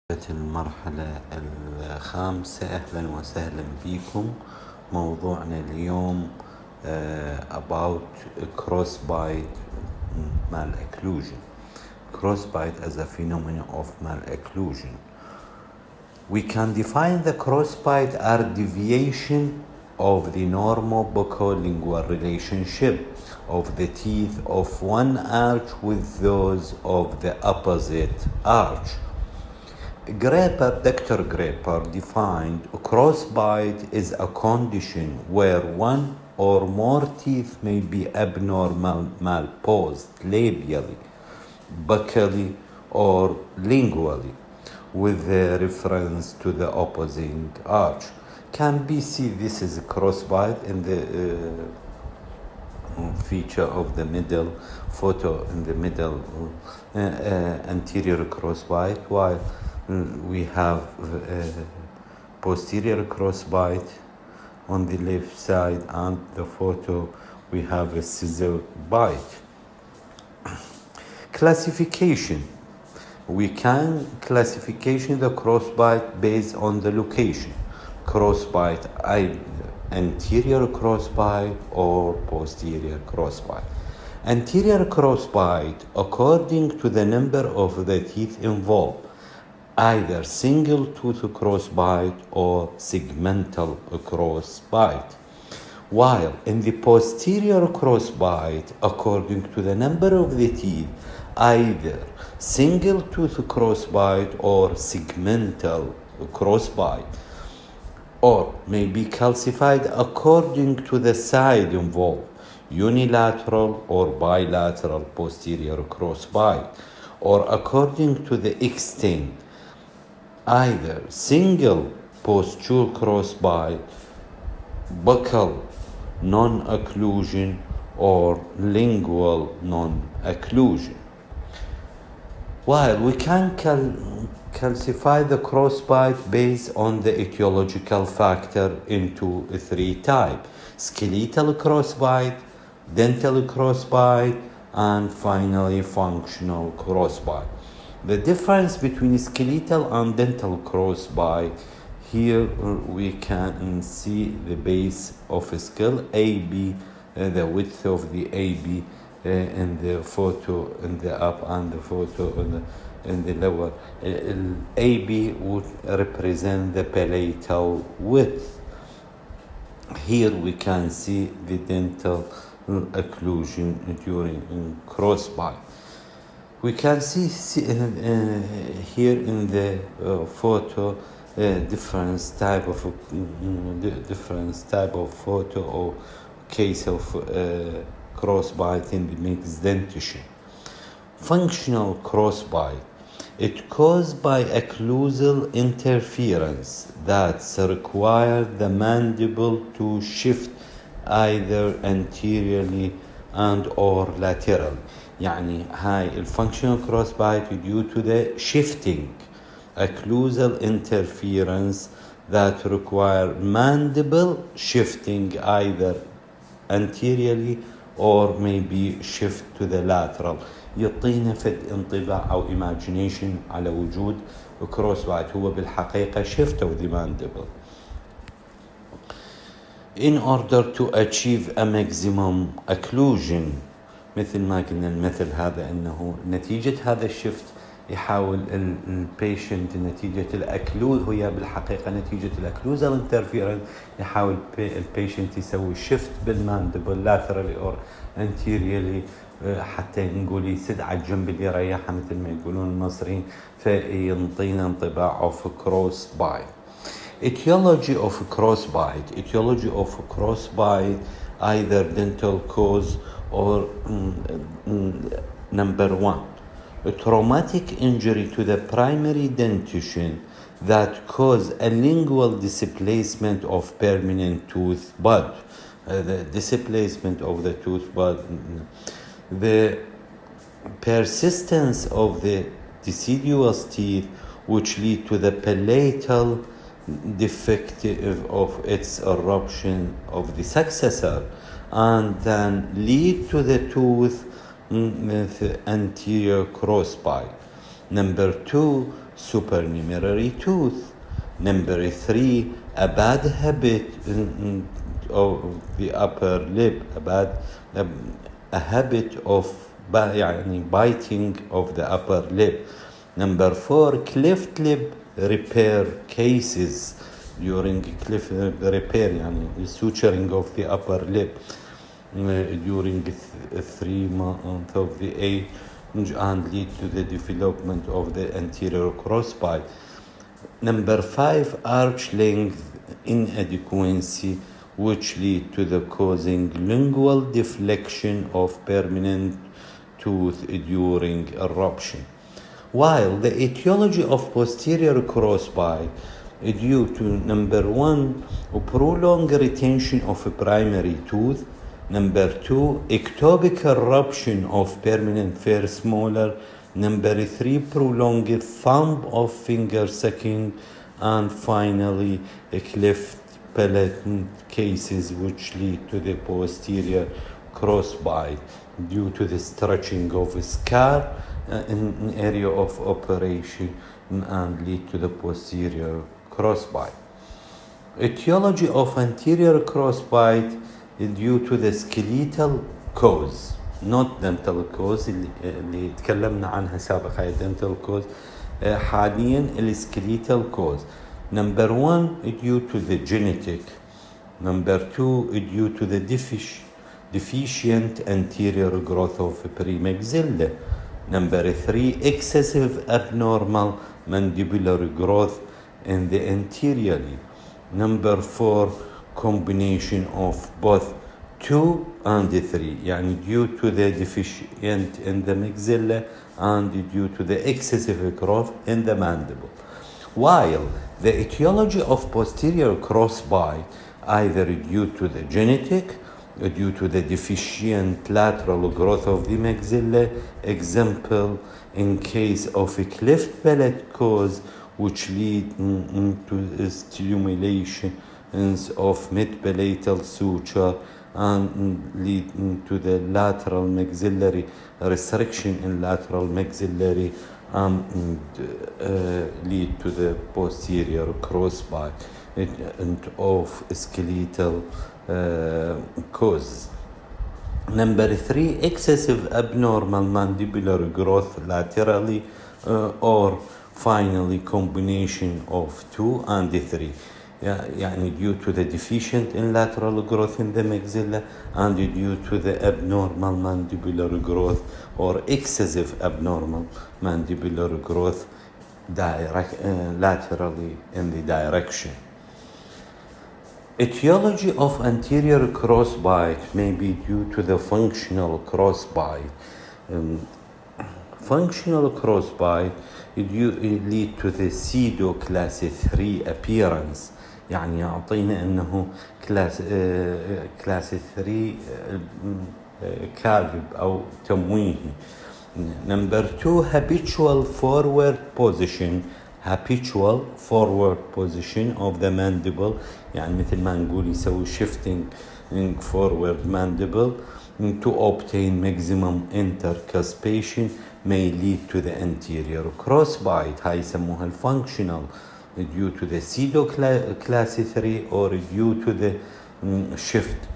المرحلة الخامسة. أهلا وسهلا بكم. موضوعنا اليوم about crossbite malocclusion. Crossbite as a phenomenon of malocclusion. We can define the crossbite as deviation of the normal buccal-lingual relationship of the teeth of one arch with those of the opposite arch. Dr. Graeber defined a crossbite as a condition where one or more teeth may be abnormal malposed labially, buccally, or lingually, with a reference to the opposing arch. Can be seen this is a crossbite in the feature of the middle photo in the middle anterior crossbite, while we have posterior crossbite on the left side, and the photo we have a scissor bite. Classification. We can classification the crossbite based on the location. Crossbite either anterior crossbite or posterior crossbite. Anterior crossbite according to the number of the teeth involved, either single tooth crossbite or segmental crossbite. While in the posterior crossbite, according to the number of the teeth, either single tooth crossbite or segmental crossbite, or may be calcified according to the side involved, unilateral or bilateral posterior crossbite, or according to the extent, either single postural crossbite, buccal non-occlusion, or lingual non-occlusion. While we can calcify the crossbite based on the etiological factor into three types: skeletal crossbite, dental crossbite, and finally functional crossbite. The difference between skeletal and dental crossbite, here we can see the base of a skull, AB, the width of the AB in the photo in the up and the photo in the lower. AB would represent the palatal width. Here we can see the dental occlusion during crossbite. We can see here in the photo different type of photo or case of crossbite in the mixed dentition. Functional crossbite. It caused by occlusal interference that require the mandible to shift either anteriorly and or laterally. يعني هاي الفانكشنال crossbite due to the shifting occlusal interference that require mandible shifting either anteriorly or maybe shift to the lateral. يعطينا فد انطباع أو imagination على وجود crossbite هو بالحقيقة shift of the mandible. In order to achieve a maximum occlusion، مثل ما قلنا المثل هذا انه نتيجة هذا الشفت يحاول البيشنت نتيجة الاكلوز، هي بالحقيقة نتيجة الاكلوزال انترفيرنس، يحاول البيشنت يسوي شفت بالماندبل لاترالي اور انتيريالي حتى نقول يسد على الجنب اللي يريحها مثل ما يقولون المصريين، فينطينا انطباع of crossbite. Etiology of crossbite, either dental cause or number one, a traumatic injury to the primary dentition that cause a lingual displacement of permanent tooth bud. The displacement of the tooth bud, the persistence of the deciduous teeth which lead to the palatal defective of its eruption of the successor, and then lead to the tooth with anterior crossbite. Number two, supernumerary tooth. Number 3, a bad habit of the upper lip, a habit of biting of the upper lip. Number 4, cleft lip repair cases during cleft repair, suturing of the upper lip during 3 months of the age and lead to the development of the anterior crossbite. Number 5, arch length inadequacy, which lead to the causing lingual deflection of permanent tooth during eruption. While the etiology of posterior crossbite is due to number 1, prolonged retention of a primary tooth. Number 2, ectopic eruption of permanent first molar. Number 3, prolonged thumb of finger sucking. And finally, a cleft palate cases which lead to the posterior crossbite due to the stretching of a scar in an area of operation and lead to the posterior crossbite. Etiology of anterior crossbite is due to the skeletal cause, not dental cause اللي تكلمنا عنها سابقا. هي dental cause حاليا الskeletal cause. Number 1 due to the genetic. Number 2 due to the deficient anterior growth of premaxilla. Number 3, excessive abnormal mandibular growth in the anteriorly. Number 4, combination of both 2 and 3, due to the deficient in the maxilla and due to the excessive growth in the mandible. While the etiology of posterior crossbite either due to the genetic, due to the deficient lateral growth of the maxilla, example in case of a cleft palate cause which lead to stimulation of mid-palatal suture and lead to the lateral maxillary restriction in lateral maxillary and lead to the posterior crossbite and of skeletal cause. Number 3, excessive abnormal mandibular growth laterally or finally combination of 2 and 3. Due to the deficient in lateral growth in the maxilla and due to the abnormal mandibular growth or excessive abnormal mandibular growth laterally in the direction. Etiology of anterior crossbite may be due to the functional crossbite. Functional crossbite lead to the pseudo class 3 appearance. يعطينا انه كلاس 3 كاذب او تمويهي. Number 2, habitual forward position of the mandible, مثل ما نقول يسوي shifting forward mandible to obtain maximum intercuspation may lead to the anterior crossbite. هاي يسموها الفانكشنال due to the pseudo class 3 or due to the shift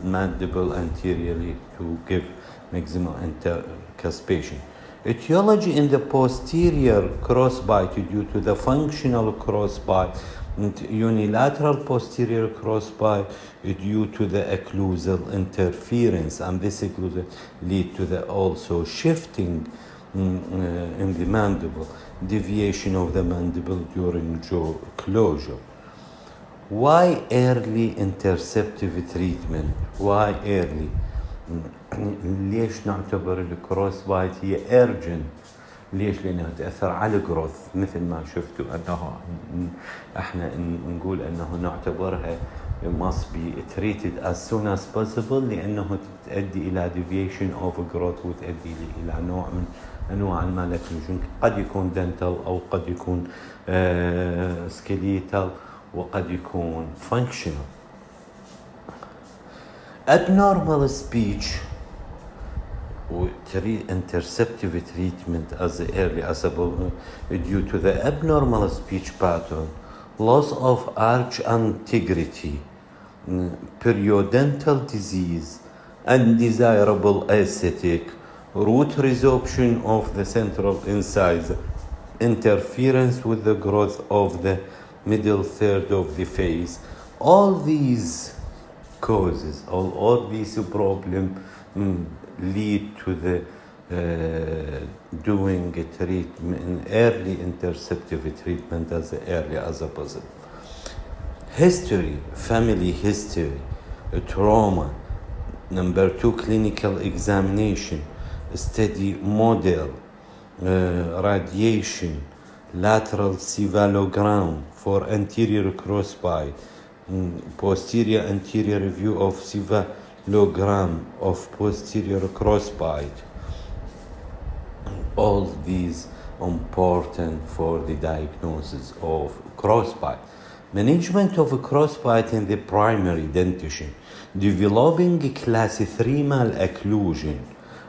mandible anteriorly to give maximum intercuspation. Etiology in the posterior crossbite due to the functional crossbite, unilateral posterior crossbite due to the occlusal interference, and this occlusal lead to the also shifting in the mandible, deviation of the mandible during jaw closure. Why early interceptive treatment? Why early? ليش نعتبر الكروسبايت هي urgent؟ ليش؟ لأنها تأثر على الجروث، مثل ما شفتوا أنه احنا نقول أنه نعتبرها must be treated as soon as possible لأنه تؤدي إلى deviation of growth وتؤدي إلى نوع من أنواع المالكنيشن، قد يكون dental أو قد يكون skeletal وقد يكون functional. Abnormal speech interceptive treatment as early as possible due to the abnormal speech pattern, loss of arch integrity, periodontal disease, undesirable aesthetic, root resorption of the central incisor, interference with the growth of the middle third of the face. All these causes, all these problems lead to the doing a treatment, early interceptive treatment as early as possible. History, family history, trauma. Number 2, clinical examination, study model, radiation, lateral cephalogram for anterior crossbite, posterior anterior view of cephalogram of posterior crossbite. All these important for the diagnosis of crossbite. Management of crossbite in the primary dentition. Developing class 3 malocclusion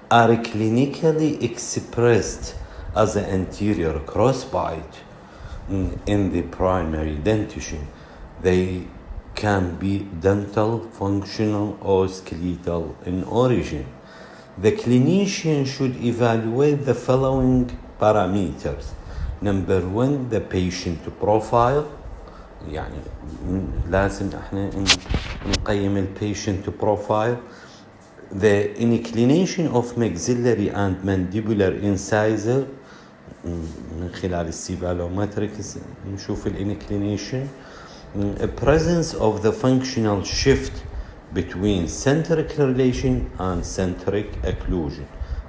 are clinically expressed as an anterior crossbite in the primary dentition. They can be dental, functional, or skeletal in origin. The clinician should evaluate the following parameters. Number 1, the patient profile. يعني لازم احنا نقيم البيشنت بروفايل. The inclination of maxillary and mandibular incisor من خلال السيفالومتريك نشوف inclination. Presence of the functional shift between centric relation and centric occlusion.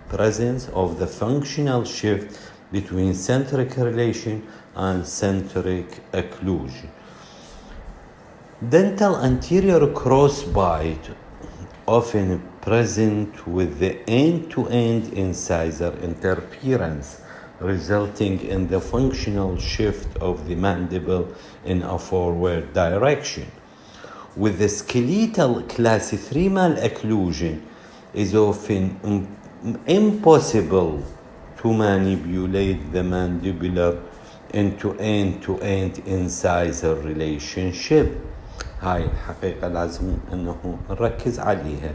Presence of the functional shift between centric relation and centric occlusion. Dental anterior crossbite often present with the end-to-end incisor interference, resulting in the functional shift of the mandible in a forward direction. With the skeletal class 3 malocclusion, is often impossible to manipulate the mandibular into end-to-end incisor relationship. هاي الحقيقة لازم انه نركز عليها.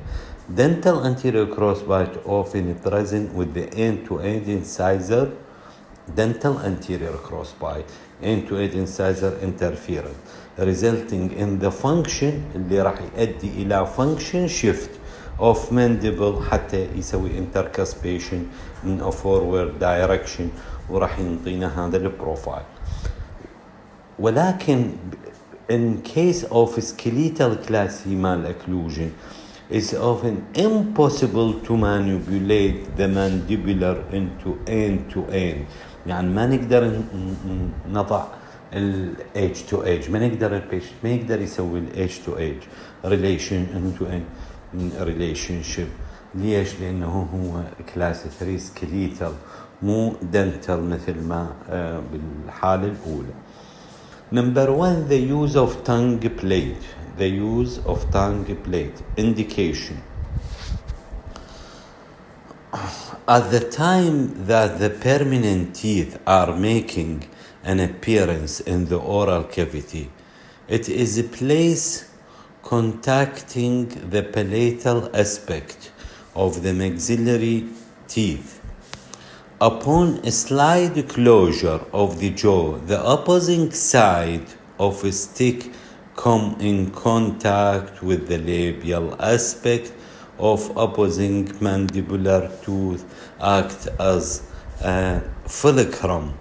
Dental anterior crossbite often present with the end-to-end incisor. Dental anterior crossbite, end-to-end incisor interference, resulting in the function اللي راح يؤدي إلى function shift of mandible حتى يسوي intercuspation in a forward direction وراح ينطينا هذا البروفايل. ولكن in case of skeletal class malocclusion, it's often impossible to manipulate the mandibular into end-to-end. يعني ما نقدر نضع ال edge to edge، ما نقدر البيشنت ما يقدر يسوي ال edge to edge relation into relationship. ليش؟ لأنه هو كلاس 3 skeletal مو dental مثل ما بالحالة الأولى. Number 1, the use of tongue plate. The use of tongue plate. Indication. At the time that the permanent teeth are making an appearance in the oral cavity, it is a place contacting the palatal aspect of the maxillary teeth. Upon a slight closure of the jaw, the opposing side of a stick come in contact with the labial aspect of opposing mandibular tooth, act as a fulcrum.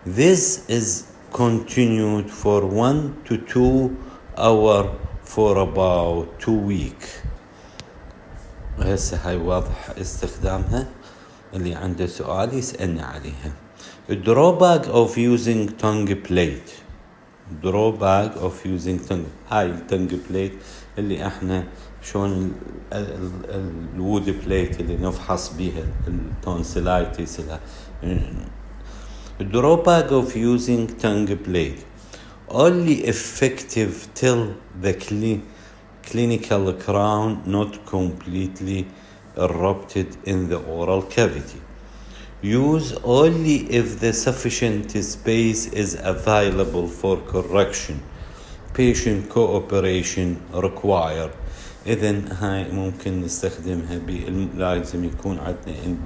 This is continued for 1 to 2 hours for about 2 weeks. هسه هاي واضح استخدامها. اللي عنده سؤال يسألني عليها. Drawback of using tongue plate. Drawback of using tongue. هاي الtongue plate اللي احنا شلون الوود بليت اللي نفحص بيها التونسيلايتس. Drawback of using tongue plate. Only effective till the clinical crown not completely erupted in the oral cavity. Use only if the sufficient space is available for correction. Patient cooperation required. إذن هاي ممكن نستخدمها لازم يكون عندنا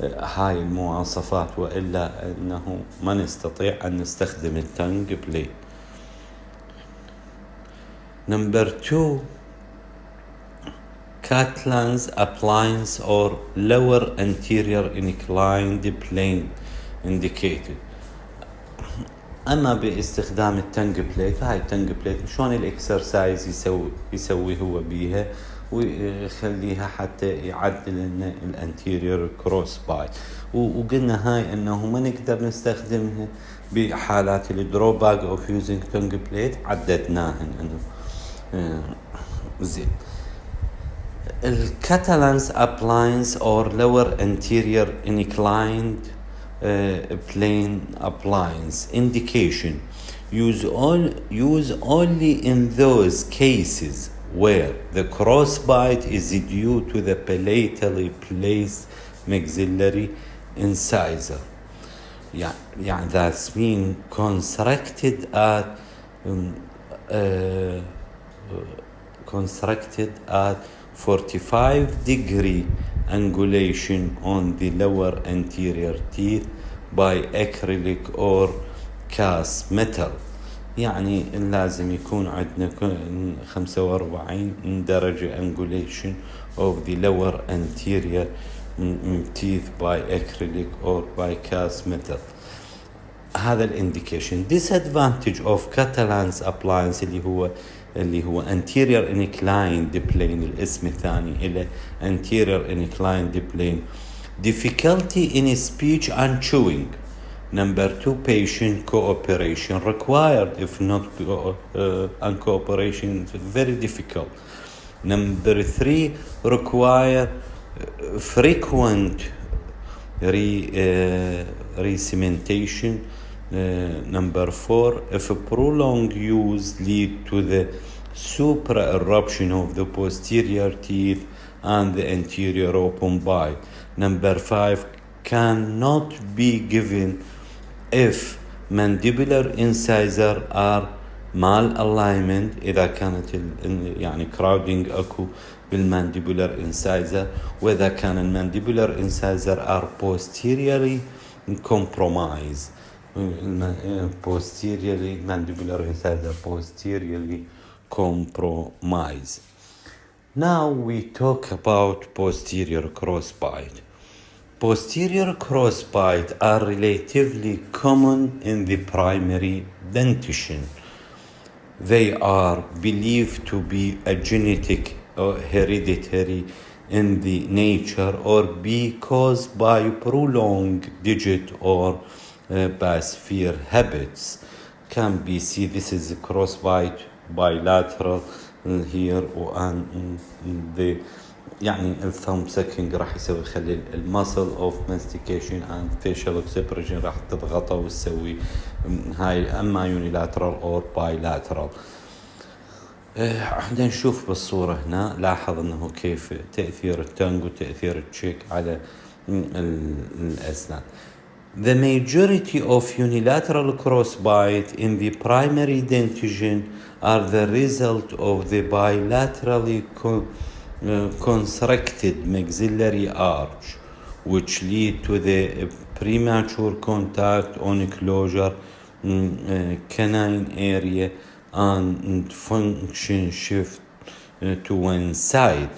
هاي المواصفات، وإلا أنه ما نستطيع أن نستخدم التنج بليد. Number 2, Catalan's appliance or lower anterior inclined plane indicated. أما باستخدام التنج بليت، هاي التنج بليت شلون الإكسرسايز يسوي هو بيها ويخليها حتى يعدل لنا الانتيريور كروس بايت. وقلنا هاي انه ما نقدر نستخدمها بحالات الدروباك اوف يوزنج تنج بليت، عددناهن انه زين. الكاتالانس appliance or lower anterior inclined plane appliance indication use only in those cases where the crossbite is due to the palatally placed maxillary incisor. يعني that's mean constructed at 45-degree angulation on the lower anterior teeth by acrylic or cast metal. يعني لازم يكون عندنا 45 درجة angulation of the lower anterior teeth by acrylic or by cast metal. هذا الانديكيشن. disadvantage of Catalan's appliance اللي هو anterior inclined plane، الاسم الثاني إلى anterior inclined plane. difficulty in speech and chewing. Number 2, patient cooperation required. If not and cooperation very difficult. Number 3, require frequent re-cementation. Number 4, if a prolonged use lead to the supra-eruption of the posterior teeth and the anterior open bite. Number 5, cannot be given if mandibular incisor are malalignment، إذا كانت يعني crowding أكو بالmandibular incisor، وإذا كان المانdibular incisor are posteriorly compromised. mandibular incisor posteriorly compromised. Now we talk about posterior crossbite. Posterior crossbite are relatively common in the primary dentition. They are believed to be a genetic or hereditary in the nature or be caused by prolonged digit or bisphere habits. Can be see this is a crossbite bilateral here and the يعني الثumb sucking راح يخلي المسل اوف mastication and facial expression راح تضغطه وتسوي هاي اما unilateral or bilateral. احنا نشوف بالصورة هنا، لاحظ انه كيف تأثير التنج وتأثير التشيك على الأسنان. The majority of unilateral crossbite in the primary dentition are the result of the bilaterally constructed maxillary arch, which lead to the premature contact on closure canine area and function shift to one side.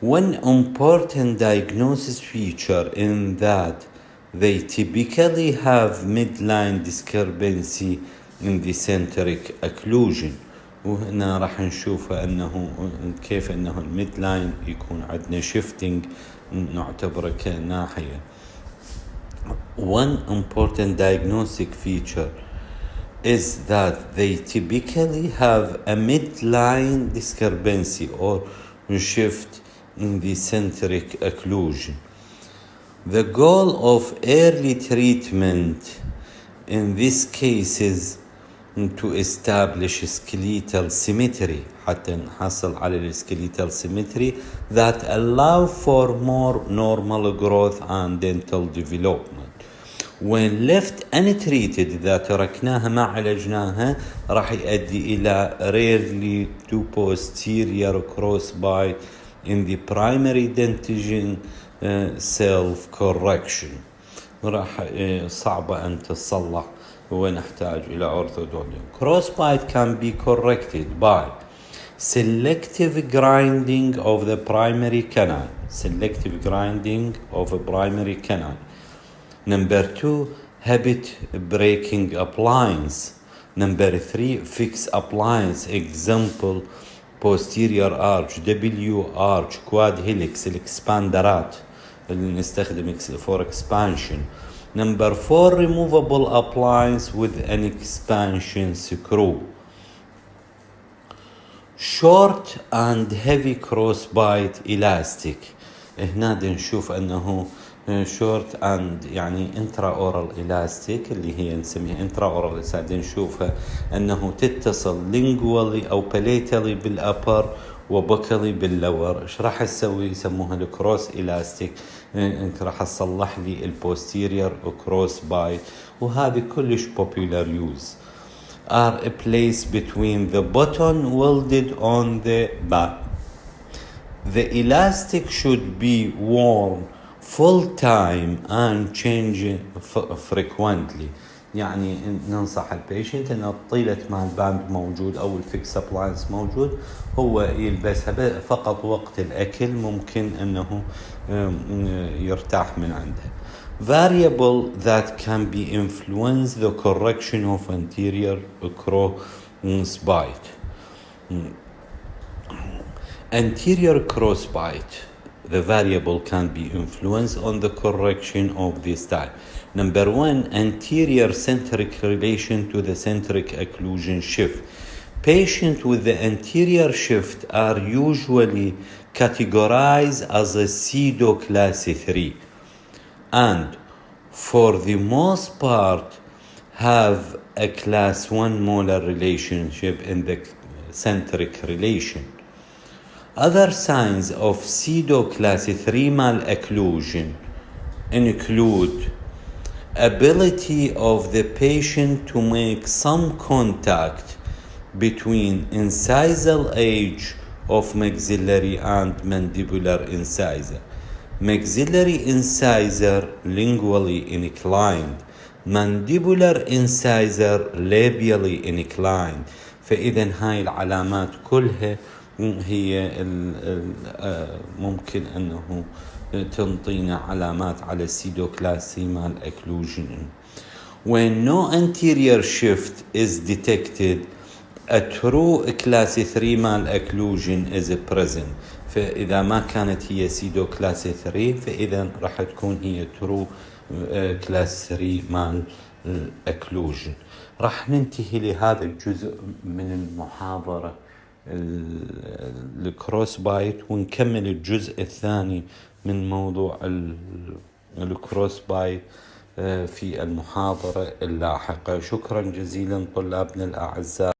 One important diagnosis feature in that they typically have midline discrepancy in the centric occlusion. وهنا راح نشوف أنه كيف أنه الميدلاين يكون عندنا shifting نعتبره كناحية. One important diagnostic feature is that they typically have a midline discrepancy or shift in the centric occlusion. The goal of early treatment in these cases to establish skeletal symmetry حتى نحصل على الskeletal symmetry that allow for more normal growth and dental development. when left untreated إذا تركناها ما عالجناها راح يؤدي إلى rarely to posterior crossbite in the primary dentition self correction. راح صعبة أن تصلح ونحتاج إلى orthodontia. Crossbite can be corrected by selective grinding of the primary canine. Selective grinding of a primary canine. Number 2, habit breaking appliance. Number 3, fix appliance. Example, posterior arch, W arch, quad helix, الإكسباندرات اللي نستخدم for expansion. Number 4, removable appliance with an expansion screw. Short and heavy crossbite elastic. هنا نشوف أنه short and يعني intraoral elastic اللي هي نسميها intraoral elastic. نشوفها أنه تتصل lingually أو palatally بالupper وبوكالي باللور. ايش راح تسوي؟ يسموها الكروس إلاستيك. راح تصلح لي البوستيريور كروس بايت، وهذه كلش popular use. are placed between the button welded on the back. The elastic should be worn full time and changed frequently. يعني ننصح البيشنت ان طيلة ما الباند موجود او الفيكس ابلاينس موجود هو يلبسها فقط وقت الاكل، ممكن انه يرتاح من عندها. Variable that can be influence the correction of anterior crossbite. Anterior crossbite. The variable can be influenced on the correction of this type. Number 1, anterior centric relation to the centric occlusion shift. Patients with the anterior shift are usually categorized as a pseudo class 3 and for the most part have a class 1 molar relationship in the centric relation. Other signs of pseudo-class 3 malocclusion include ability of the patient to make some contact between incisal edge of maxillary and mandibular incisor. Maxillary incisor lingually inclined, mandibular incisor labially inclined. فإذا هاي العلامات كلها هي ممكن أنه تنطينا علامات على pseudoclassimal occlusion. When no anterior shift is detected, a true class 3 malocclusion is present. فإذا ما كانت هي pseudoclass 3 فإذا راح تكون هي true class 3 malocclusion. راح ننتهي لهذا الجزء من المحاضرة الكروس بايت ونكمل الجزء الثاني من موضوع الكروس بايت في المحاضرة اللاحقة. شكرا جزيلا طلابنا الأعزاء.